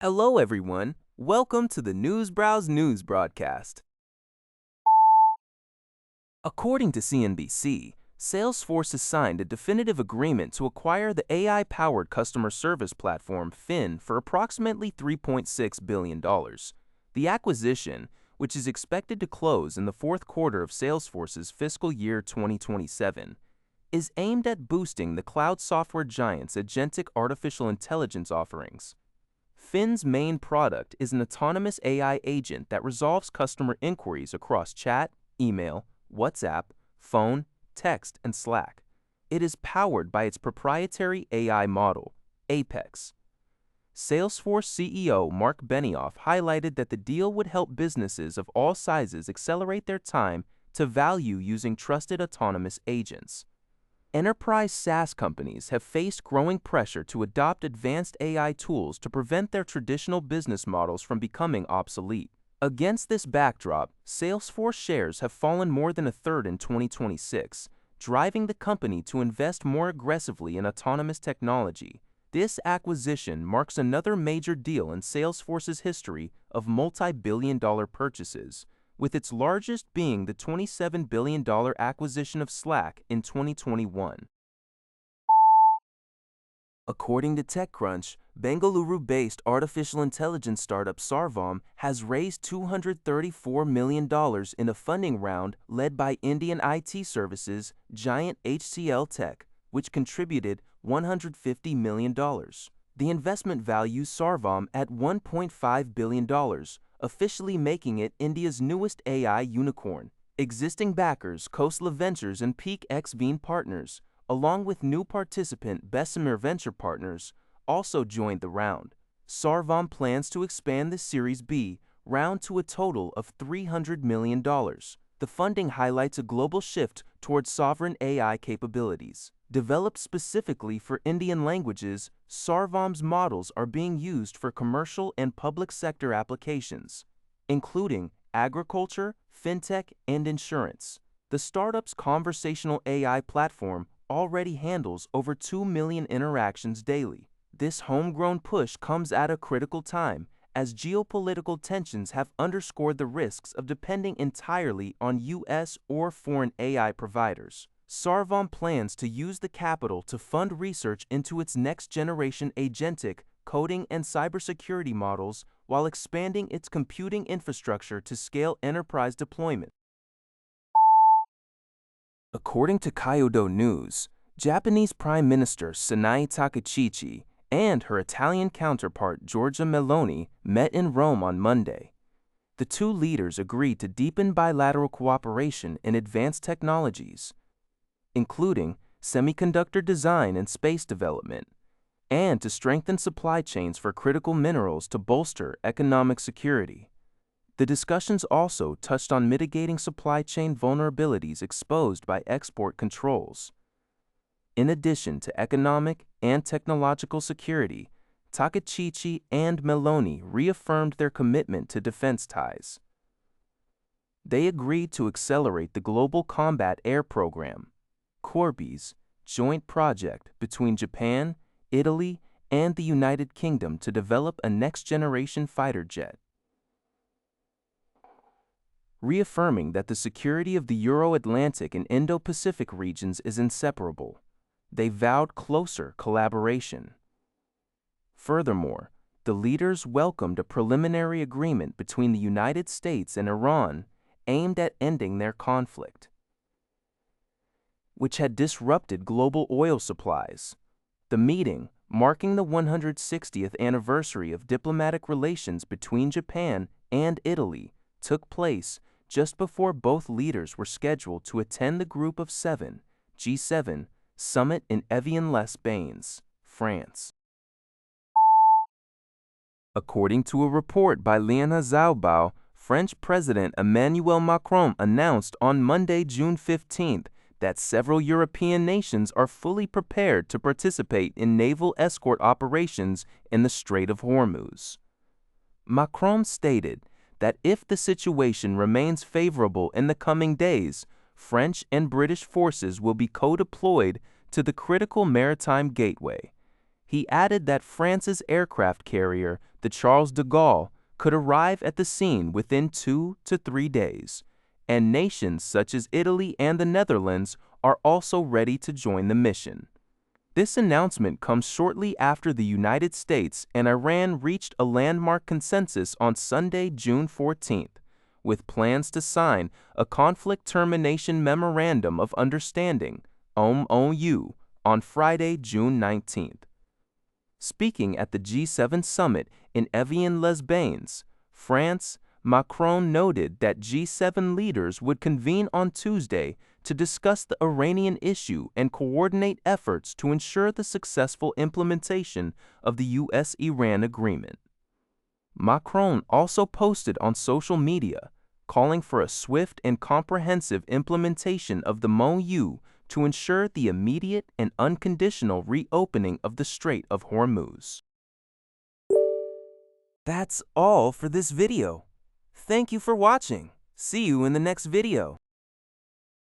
Hello, everyone. Welcome to the Newsbrowse News broadcast. According to CNBC, Salesforce has signed a definitive agreement to acquire the AI-powered customer service platform Fin for approximately $3.6 billion. The acquisition, which is expected to close in the fourth quarter of Salesforce's fiscal year 2027, is aimed at boosting the cloud software giant's agentic artificial intelligence offerings. Fin's main product is an autonomous AI agent that resolves customer inquiries across chat, email, WhatsApp, phone, text, and Slack. It is powered by its proprietary AI model, Apex. Salesforce CEO Mark Benioff highlighted that the deal would help businesses of all sizes accelerate their time to value using trusted autonomous agents. Enterprise SaaS companies have faced growing pressure to adopt advanced AI tools to prevent their traditional business models from becoming obsolete. Against this backdrop, Salesforce shares have fallen more than a third in 2026, driving the company to invest more aggressively in autonomous technology. This acquisition marks another major deal in Salesforce's history of multi-billion-dollar purchases, with its largest being the $27 billion acquisition of Slack in 2021. According to TechCrunch, Bengaluru-based artificial intelligence startup Sarvam has raised $234 million in a funding round led by Indian IT services giant HCLTech, which contributed $150 million. The investment values Sarvam at $1.5 billion, officially making it India's newest AI unicorn. Existing backers Khosla Ventures and Peak Xveen Partners, along with new participant Bessemer Venture Partners, also joined the round. Sarvam plans to expand the Series B round to a total of $300 million. The funding highlights a global shift towards sovereign AI capabilities. Developed specifically for Indian languages, Sarvam's models are being used for commercial and public sector applications, including agriculture, fintech, and insurance. The startup's conversational AI platform already handles over 2 million interactions daily. This homegrown push comes at a critical time, as geopolitical tensions have underscored the risks of depending entirely on U.S. or foreign AI providers. Sarvam plans to use the capital to fund research into its next-generation agentic, coding, and cybersecurity models while expanding its computing infrastructure to scale enterprise deployment. According to Kyodo News, Japanese Prime Minister Sanae Takaichi and her Italian counterpart Giorgia Meloni met in Rome on Monday. The two leaders agreed to deepen bilateral cooperation in advanced technologies, including semiconductor design and space development, and to strengthen supply chains for critical minerals to bolster economic security. The discussions also touched on mitigating supply chain vulnerabilities exposed by export controls. In addition to economic and technological security, Takaichi and Meloni reaffirmed their commitment to defense ties. They agreed to accelerate the Global Combat Air Program, Corby's joint project between Japan, Italy, and the United Kingdom to develop a next-generation fighter jet. Reaffirming that the security of the Euro-Atlantic and Indo-Pacific regions is inseparable, they vowed closer collaboration. Furthermore, the leaders welcomed a preliminary agreement between the United States and Iran aimed at ending their conflict, which had disrupted global oil supplies. The meeting, marking the 160th anniversary of diplomatic relations between Japan and Italy, took place just before both leaders were scheduled to attend the Group of Seven (G7) summit in Evian-les-Bains, France. According to a report by Liana Zaobao, French President Emmanuel Macron announced on Monday, June 15th, that several European nations are fully prepared to participate in naval escort operations in the Strait of Hormuz. Macron stated that if the situation remains favorable in the coming days, French and British forces will be co-deployed to the critical maritime gateway. He added that France's aircraft carrier, the Charles de Gaulle, could arrive at the scene within 2 to 3 days, and nations such as Italy and the Netherlands are also ready to join the mission. This announcement comes shortly after the United States and Iran reached a landmark consensus on Sunday, June 14th, with plans to sign a Conflict Termination Memorandum of Understanding, MOU, on Friday, June 19th. Speaking at the G7 summit in Evian-les-Bains, France, Macron noted that G7 leaders would convene on Tuesday to discuss the Iranian issue and coordinate efforts to ensure the successful implementation of the U.S.-Iran agreement. Macron also posted on social media, calling for a swift and comprehensive implementation of the MOU to ensure the immediate and unconditional reopening of the Strait of Hormuz. That's all for this video. Thank you for watching. See you in the next video.